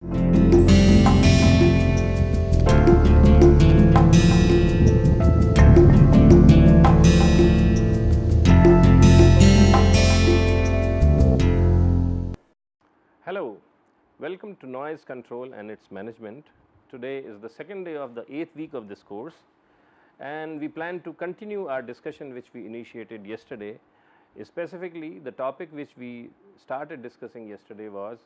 Hello, welcome to Noise Control and its Management. Today is the second day of the 8th week of this course, and we plan to continue our discussion which we initiated yesterday. Specifically, the topic which we started discussing yesterday was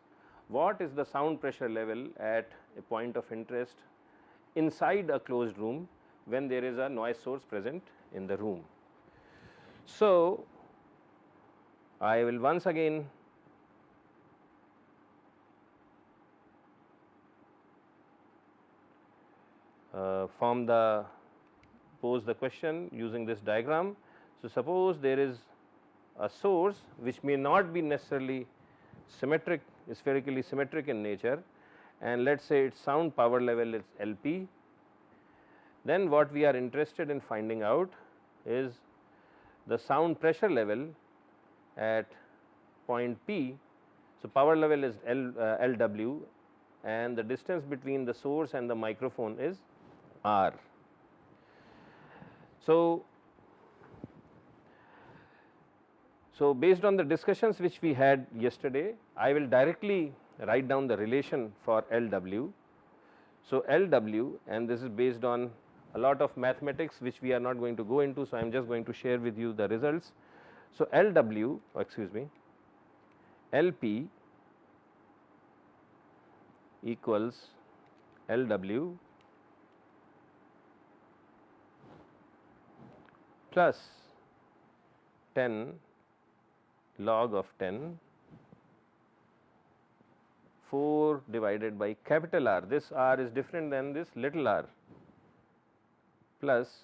what is the sound pressure level at a point of interest inside a closed room when there is a noise source present in the room. So, I will once again pose the question using this diagram. So, suppose there is a source which may not be necessarily symmetric, spherically symmetric in nature, and let us say its sound power level is LP. Then what we are interested in finding out is the sound pressure level at point P. So, power level is LW, and the distance between the source and the microphone is R. So, based on the discussions which we had yesterday, I will directly write down the relation for LW. So, LW, and this is based on a lot of mathematics which we are not going to go into. So, I am just going to share with you the results. So, LP equals LW plus 10 log of 10 4 divided by capital R. This R is different than this little r, plus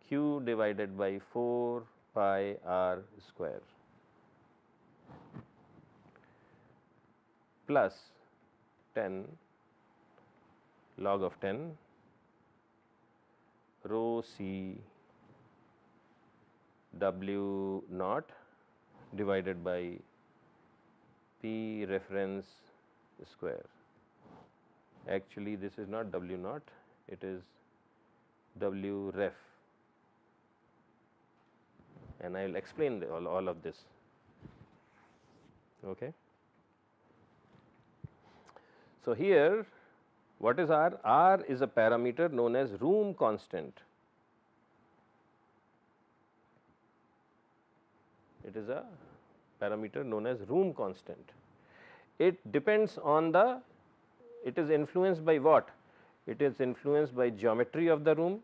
Q divided by 4 pi R square plus 10 log of 10 rho C W naught divided by P reference square. Actually, this is not W naught, it is W ref, and I will explain all of this. Okay. So, here what is R? R is a parameter known as room constant. It is a parameter known as room constant. It depends on it is influenced by what? It is influenced by geometry of the room,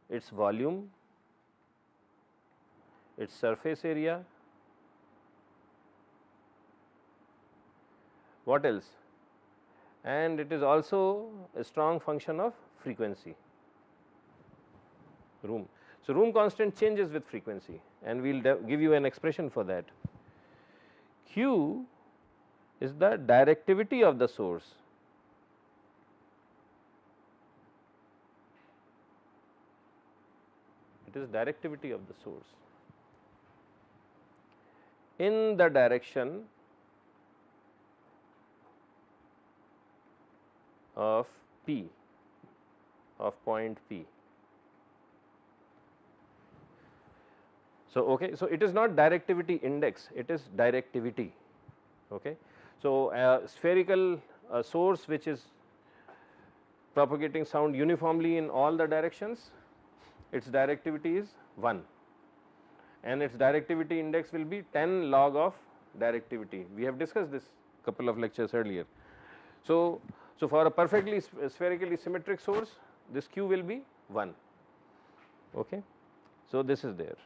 its volume, its surface area. What else? And it is also a strong function of frequency, room. So, room constant changes with frequency, and we will give you an expression for that. Q is the directivity of the source. It is directivity of the source in the direction of P, of point P. So, okay, so it is not directivity index, it is directivity. Okay. So, a spherical source which is propagating sound uniformly in all the directions, its directivity is 1, and its directivity index will be 10 log of directivity. We have discussed this couple of lectures earlier. So, for a perfectly spherically symmetric source, this Q will be 1. Okay. So, this is there.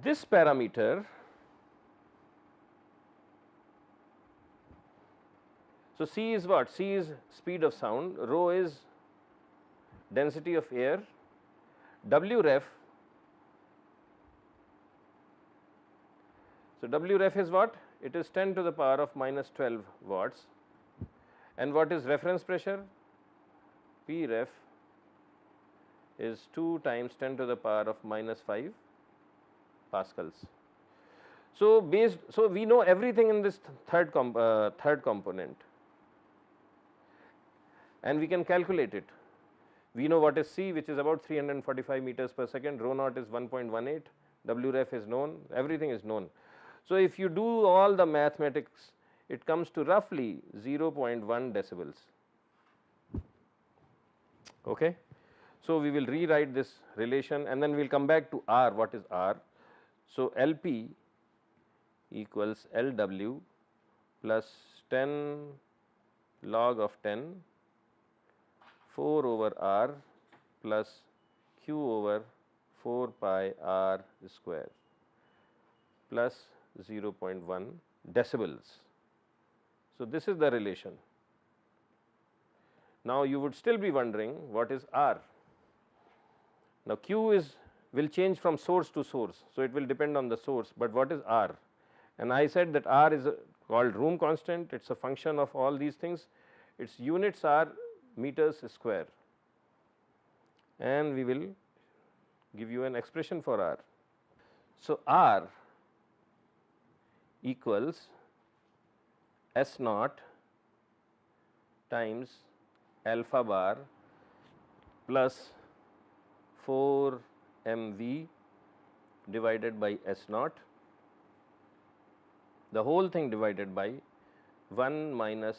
This parameter, so C is what? C is speed of sound, rho is density of air, W ref. So, W ref is what? It is 10 to the power of minus 12 watts, and what is reference pressure? P ref is 2 times 10 to the power of minus 5 pascals. So we know everything in this third component, and we can calculate it. We know what is C, which is about 345 meters per second, rho naught is 1.18, W ref is known, everything is known. So if you do all the mathematics, it comes to roughly 0.1 decibels. Okay. So we will rewrite this relation, and then we will come back to R. What is R? So LP equals LW plus 10 log of 10 4 over R plus Q over 4 pi R square plus 0.1 decibels. So this is the relation. Now you would still be wondering what is R. Now Q will change from source to source, so it will depend on the source, but what is R? And I said that R is called room constant, it is a function of all these things, its units are meters square, and we will give you an expression for R. So R equals S naught times alpha bar plus 4 mv divided by S naught, the whole thing divided by 1 minus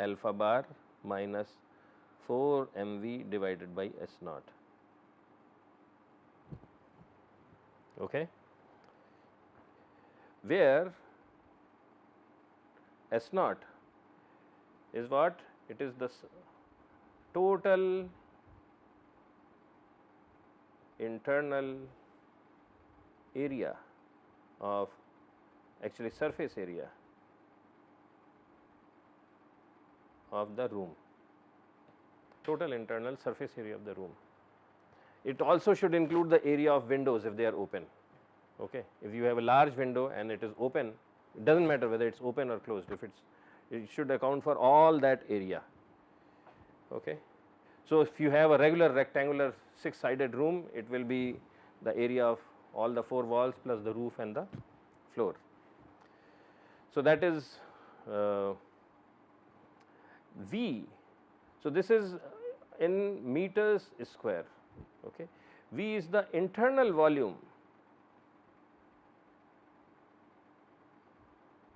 alpha bar minus 4 mv divided by S naught. Okay. Where S naught is what? It is the total internal area of, actually surface area of the room, total internal surface area of the room. It also should include the area of windows if they are open. Okay. If you have a large window and it is open, it does not matter whether it is open or closed, if it should account for all that area. Okay. So if you have a regular rectangular 6-sided room, it will be the area of all the 4 walls plus the roof and the floor. So that is V. So this is in meters square. Okay. V is the internal volume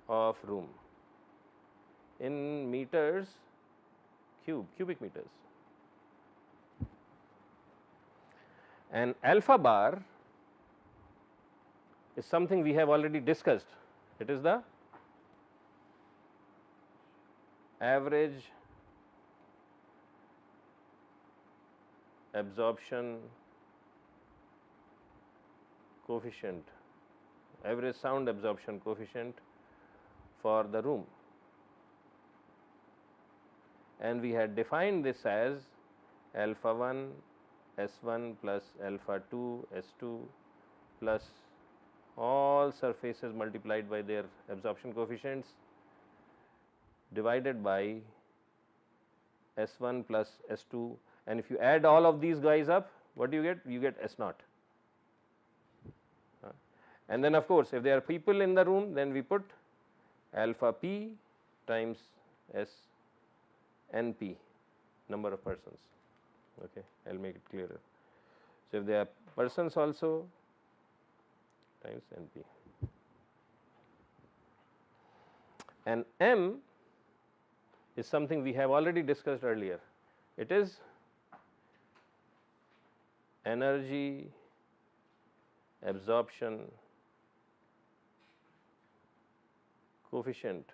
of room in meters cubic meters, and alpha bar is something we have already discussed. It is the average absorption coefficient, average sound absorption coefficient for the room, and we had defined this as alpha 1 S1 plus alpha 2 S2 plus all surfaces multiplied by their absorption coefficients divided by S1 plus S2, and if you add all of these guys up, what do you get? You get S naught. And then of course, if there are people in the room, then we put alpha p times S NP, number of persons. Okay, I will make it clearer. So if there are persons also, times NP, and M is something we have already discussed earlier. It is energy absorption coefficient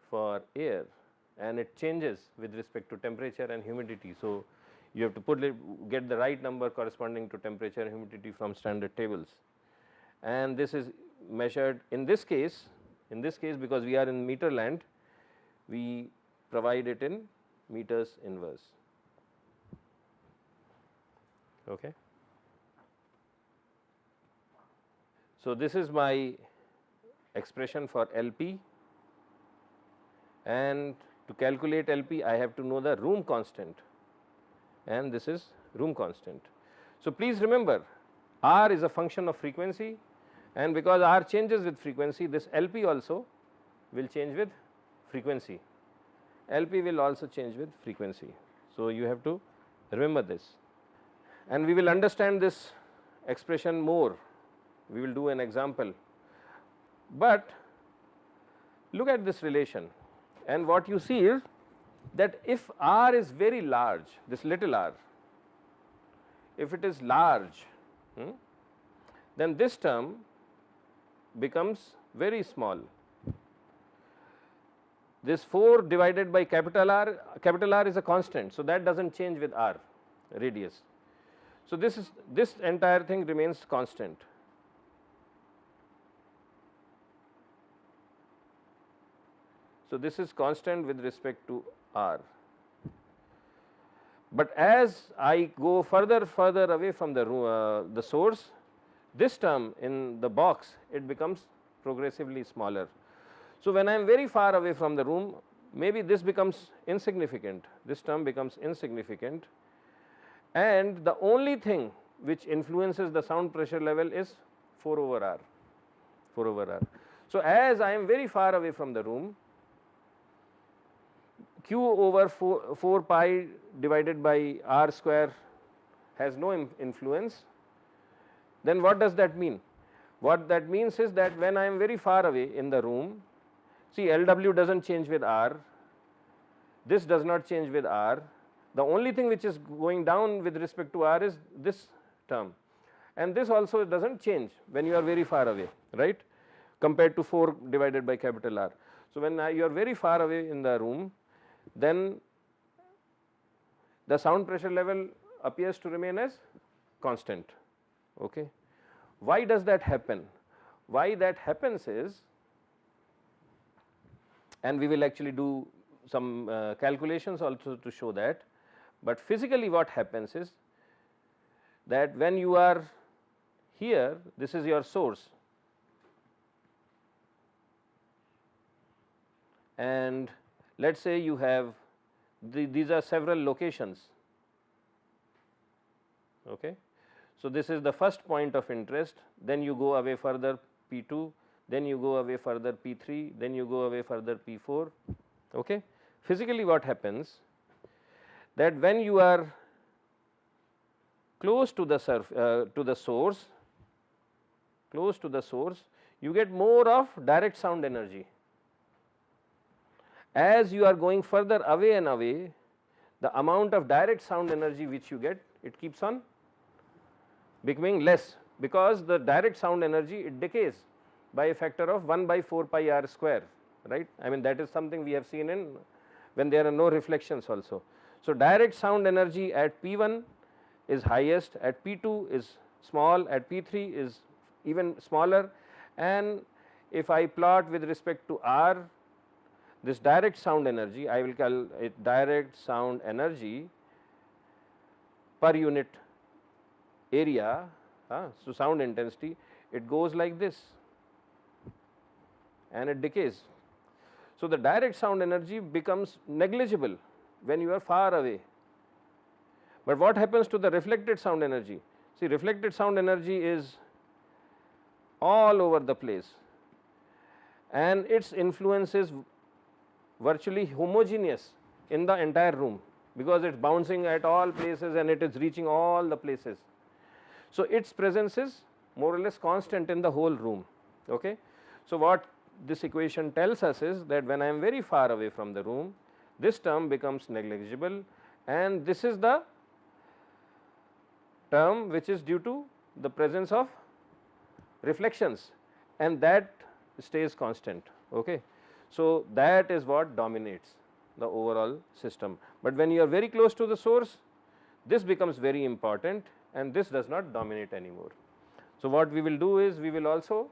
for air, and it changes with respect to temperature and humidity. So you have to get the right number corresponding to temperature and humidity from standard tables, and this is measured in this case because we are in meter land, we provide it in meters inverse. Okay. So this is my expression for LP, and to calculate LP I have to know the room constant, and this is room constant. So please remember, R is a function of frequency and because R changes with frequency, this LP also will change with frequency. LP will also change with frequency. So, you have to remember this, and we will understand this expression more. We will do an example, but look at this relation, and what you see is that if R is very large, this little r, if it is large, then this term becomes very small. This 4 divided by capital R is a constant, so that does not change with R radius. So, this entire thing remains constant. So, this is constant with respect to R, but as I go further away from the source, this term in the box, it becomes progressively smaller. So, when I am very far away from the room, maybe this becomes insignificant, this term becomes insignificant, and the only thing which influences the sound pressure level is 4 over R, 4 over R. So, as I am very far away from the room, Q over 4 pi divided by R square has no influence. Then what does that mean? What that means is that when I am very far away in the room, see, LW does not change with R, this does not change with R, the only thing which is going down with respect to R is this term, and this also does not change when you are very far away, right, compared to 4 divided by capital R. So, when you are very far away in the room, then the sound pressure level appears to remain as constant. Okay. Why does that happen? Why that happens is, and we will actually do some calculations also to show that, but physically what happens is that when you are here, this is your source, and let us say you have these are several locations. Okay. So, this is the first point of interest, then you go away further P2, then you go away further P3, then you go away further P4. Okay. Physically what happens that when you are close to the source, you get more of direct sound energy. As you are going further away and away, the amount of direct sound energy which you get, it keeps on becoming less, because the direct sound energy, it decays by a factor of 1 by 4 pi R square, right. I mean, that is something we have seen in when there are no reflections also. So, direct sound energy at P1 is highest, at P2 is small, at P3 is even smaller, and if I plot with respect to R, this direct sound energy, I will call it direct sound energy per unit area, so sound intensity, it goes like this and it decays. So, the direct sound energy becomes negligible when you are far away, but what happens to the reflected sound energy? See, reflected sound energy is all over the place and its influence is virtually homogeneous in the entire room, because it is bouncing at all places and it is reaching all the places. So, its presence is more or less constant in the whole room. Okay. So, what this equation tells us is that when I am very far away from the room, this term becomes negligible, and this is the term which is due to the presence of reflections, and that stays constant. Okay. So, that is what dominates the overall system, but when you are very close to the source, this becomes very important and this does not dominate anymore. So, what we will do is we will also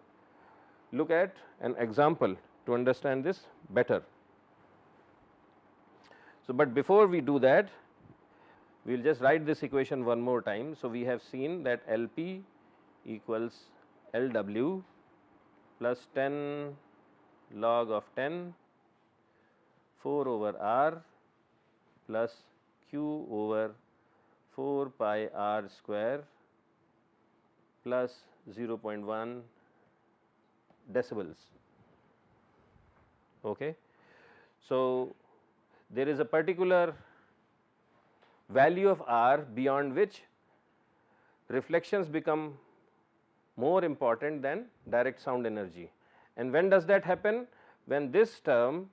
look at an example to understand this better. So, but before we do that, we will just write this equation one more time. So, we have seen that LP equals LW plus 10 log of 10 4 over R plus Q over 4 pi R square plus 0.1 decibels. Okay. So, there is a particular value of R beyond which reflections become more important than direct sound energy. And when does that happen? When this term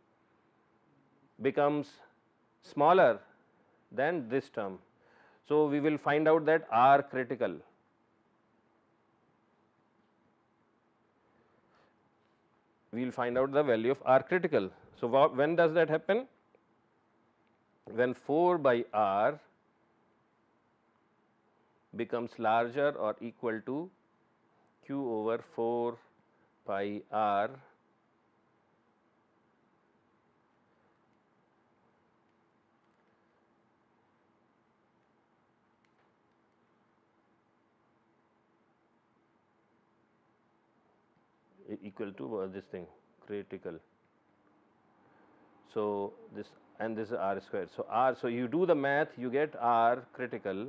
becomes smaller than this term. So, we will find out that R critical. We will find out the value of R critical. So, when does that happen? When 4 by R becomes larger or equal to Q over 4 pi R equal to this thing critical. So, this and this is R square. So, R, so you do the math, you get R critical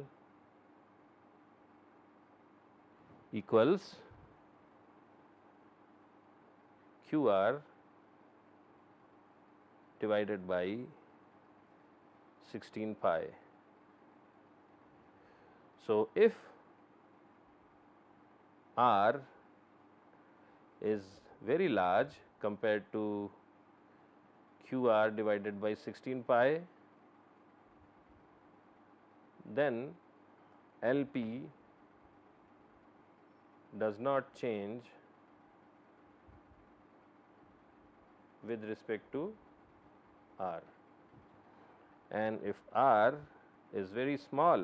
equals QR divided by 16 pi. So, if R is very large compared to QR divided by 16 pi, then LP does not change with respect to R, and if R is very small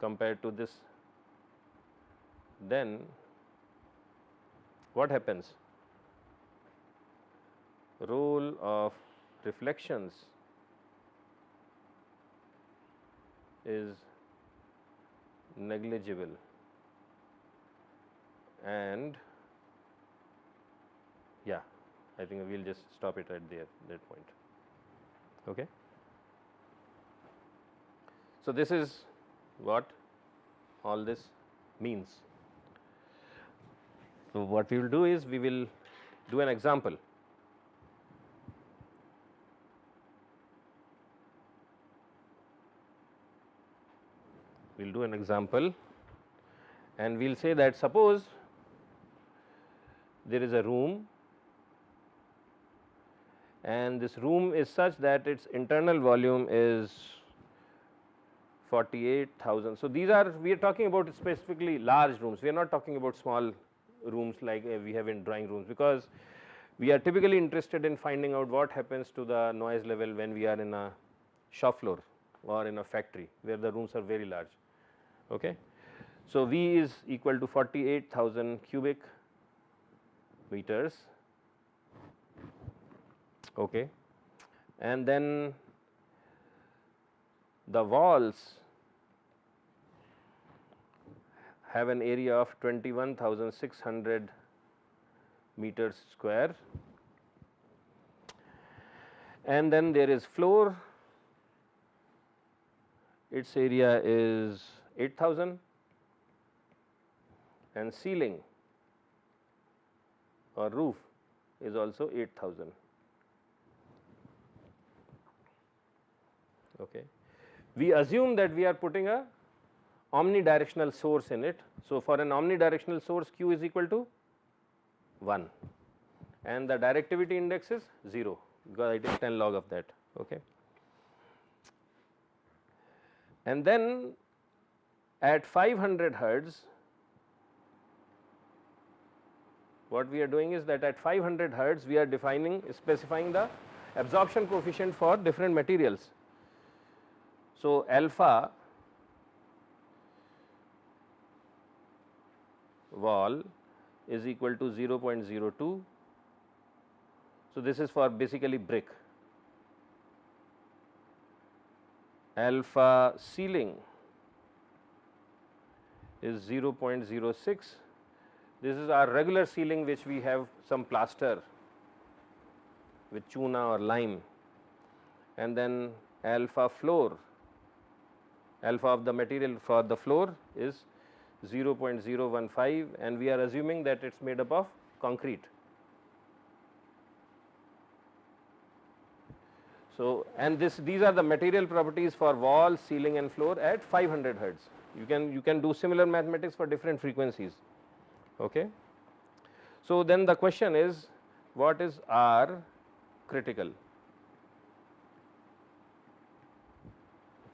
compared to this, then what happens? Role of reflections is negligible, and yeah, I think we will just stop it at that point. Okay. So, this is what all this means. So, what we will do is we will do an example. We will do an example and we will say that suppose there is a room and this room is such that its internal volume is 48,000. So, these are, we are talking about specifically large rooms, we are not talking about small rooms like we have in drawing rooms, because we are typically interested in finding out what happens to the noise level when we are in a shop floor or in a factory where the rooms are very large. Okay. So, V is equal to 48,000 cubic meters, okay. And then the walls have an area of 21,600 meters square, and then there is floor, its area is 8,000, and ceiling or roof is also 8,000. Okay. We assume that we are putting a omnidirectional source in it. So, for an omnidirectional source, Q is equal to 1 and the directivity index is 0, because it is 10 log of that. Okay. And then at 500 hertz, what we are doing is that at 500 hertz we are specifying the absorption coefficient for different materials. So, alpha wall is equal to 0.02. So, this is for basically brick. Alpha ceiling is 0.06. This is our regular ceiling which we have some plaster with tuna or lime, and then alpha floor, alpha of the material for the floor is 0.015, and we are assuming that it is made up of concrete. So, and these are the material properties for wall, ceiling and floor at 500 hertz. You can do similar mathematics for different frequencies. Okay. So, then the question is, what is R critical?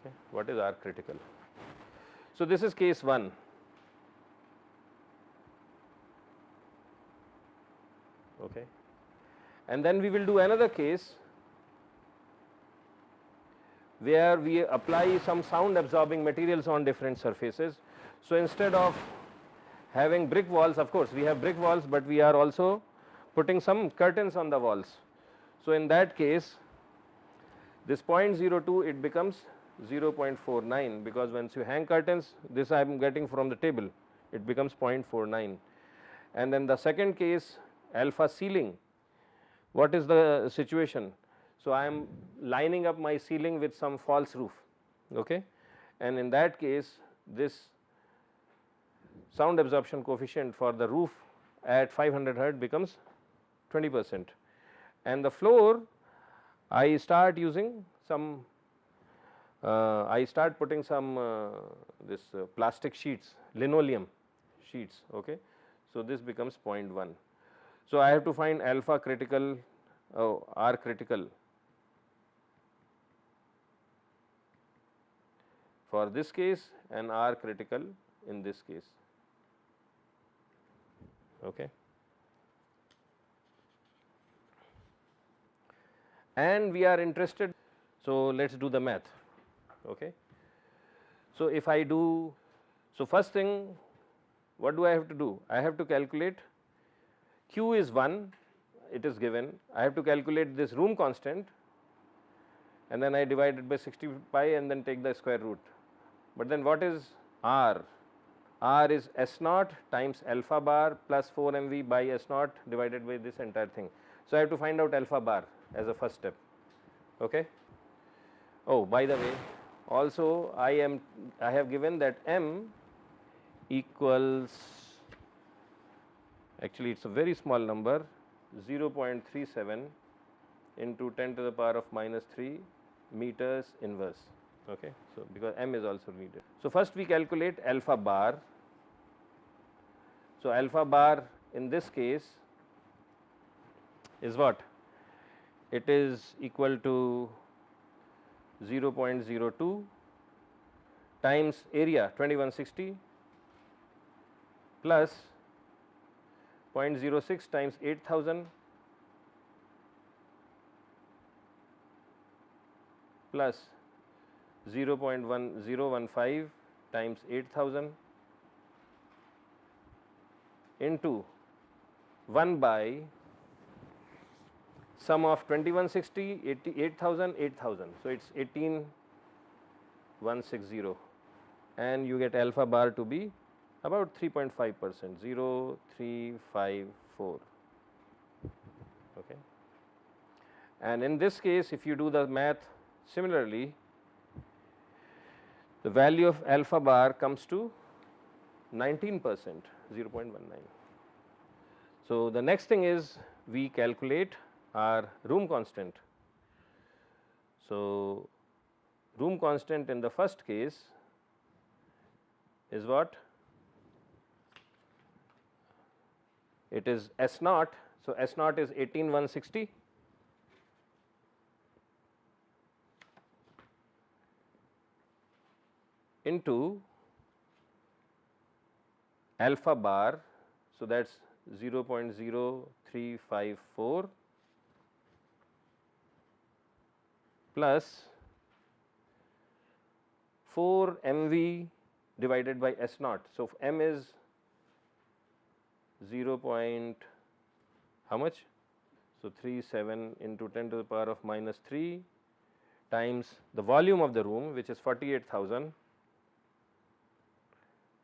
Okay. What is R critical? So, this is case 1. Okay. And then we will do another case where we apply some sound absorbing materials on different surfaces. So, instead of having brick walls, of course, we have brick walls, but we are also putting some curtains on the walls. So, in that case, this 0.02 it becomes 0.49, because once you hang curtains, this I am getting from the table, it becomes 0.49. And then the second case, alpha ceiling, what is the situation? So, I am lining up my ceiling with some false roof, okay? And in that case, this sound absorption coefficient for the roof at 500 hertz becomes 20%. And the floor, I start using some, I start putting some this plastic sheets, linoleum sheets, okay? So, this becomes 0.1. So, I have to find alpha critical, R critical for this case and R critical in this case. Okay. And we are interested, so let us do the math. Okay. So, if I do, so first thing, what do I have to do? I have to calculate Q is 1, it is given. I have to calculate this room constant, and then I divide it by 60 pi and then take the square root. But then what is R? R is S naught times alpha bar plus 4 mV by S naught divided by this entire thing. So, I have to find out alpha bar as a first step. Okay. Oh, by the way, also I have given that M equals, actually it is a very small number, 0.37 into 10 to the power of minus 3 meters inverse. Okay. So, because M is also needed. So, first we calculate alpha bar. So, alpha bar in this case is what? It is equal to 0.02 times area 2160 plus 0.06 times 8000 plus 0.1015 times 8000 into 1 by sum of 2160, 8000, 8000. So, it is 18160, and you get alpha bar to be about 3.5%, 0354. Okay. And in this case, if you do the math similarly, the value of alpha bar comes to 19%, 0.19. So, the next thing is we calculate our room constant. So, room constant in the first case is what? It is S naught. So, S naught is 18160 into alpha bar. So, that is 0.0354 plus 4 mV divided by S naught. So, M is 0. How much? So, 37 into 10 to the power of minus 3 times the volume of the room, which is 48,000,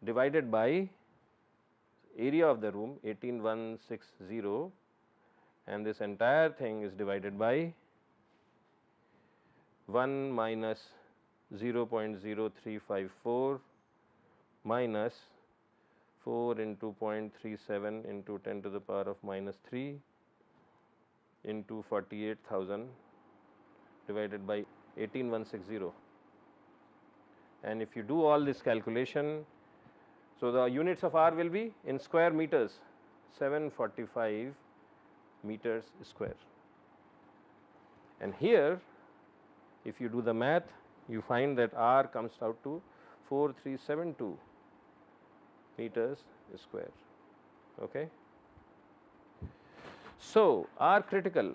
divided by area of the room 18160, and this entire thing is divided by 1 minus 0.0354 minus 4 into 0.37 into 10 to the power of minus 3 into 48,000 divided by 18160. And if you do all this calculation, so the units of R will be in square meters, 745 meters square. And here if you do the math, you find that R comes out to 4372 meters square. Okay. So R critical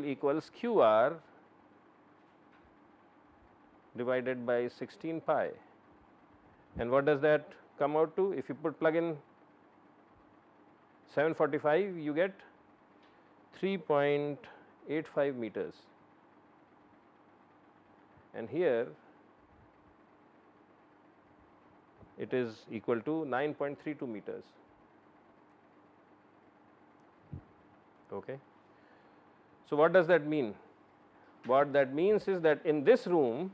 equals QR divided by 16 pi, and what does that come out to? If you plug in 745, you get 3.85 meters, and here it is equal to 9.32 meters. Okay. So what does that mean? What that means is that in this room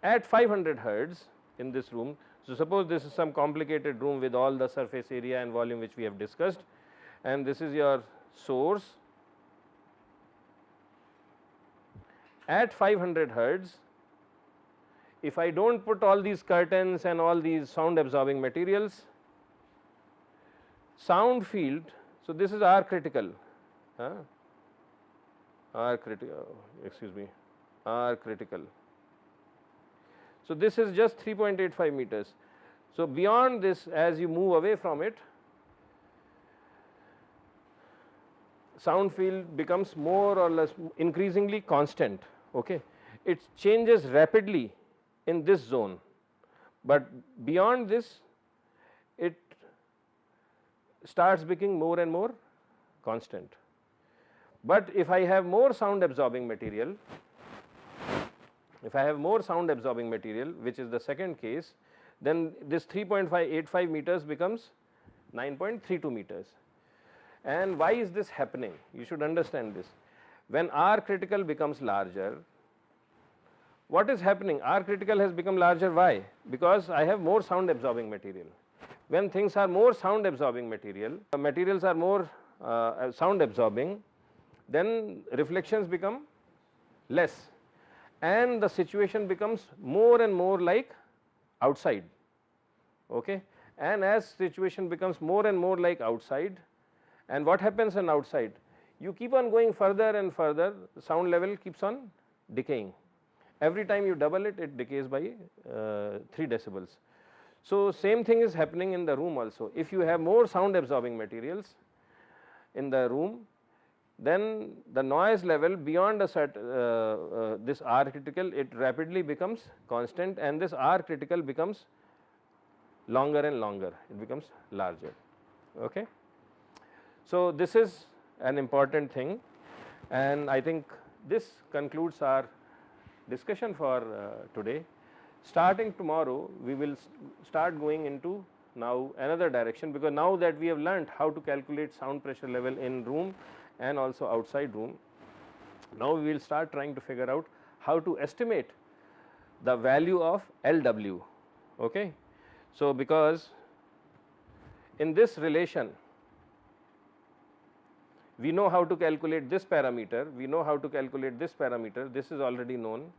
at 500 hertz, in this room, so suppose this is some complicated room with all the surface area and volume which we have discussed, and this is your source at 500 hertz. If I do not put all these curtains and all these sound absorbing materials, sound field, so this is R critical, R critical. So this is just 3.85 meters. So beyond this, as you move away from it, sound field becomes more or less increasingly constant. Okay. It changes rapidly in this zone, but beyond this it starts becoming more and more constant. But if I have more sound absorbing material, which is the second case, then this 3.85 meters becomes 9.32 meters. And why is this happening? You should understand this. When R critical becomes larger, what is happening? R critical has become larger. Why? Because I have more sound absorbing material. When things are more sound absorbing materials are more sound absorbing, then reflections become less, and the situation becomes more and more like outside. Okay. And as situation becomes more and more like outside, and what happens in outside? You keep on going further and further, the sound level keeps on decaying. Every time you double it, it decays by 3 decibels. So same thing is happening in the room also. If you have more sound absorbing materials in the room, then the noise level beyond a certain this R critical, it rapidly becomes constant, and this R critical becomes longer and longer, it becomes larger. Okay. So this is an important thing, and I think this concludes our discussion for today. Starting tomorrow, we will start going into now another direction, because now that we have learnt how to calculate sound pressure level in room and also outside room, now we will start trying to figure out how to estimate the value of LW. Okay. So because in this relation, we know how to calculate this parameter, we know how to calculate this parameter, this is already known.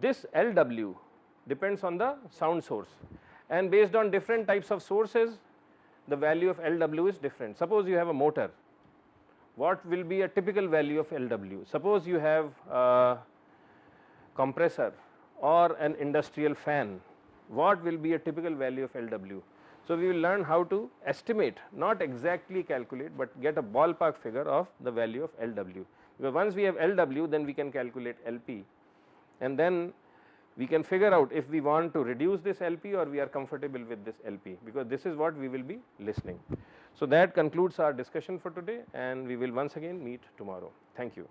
This LW depends on the sound source, and based on different types of sources, the value of LW is different. Suppose you have a motor, what will be a typical value of LW? Suppose you have a compressor or an industrial fan, what will be a typical value of LW? So we will learn how to estimate, not exactly calculate, but get a ballpark figure of the value of LW. Because once we have LW, then we can calculate LP, and then we can figure out if we want to reduce this LP or we are comfortable with this LP, because this is what we will be listening. So that concludes our discussion for today, and we will once again meet tomorrow. Thank you.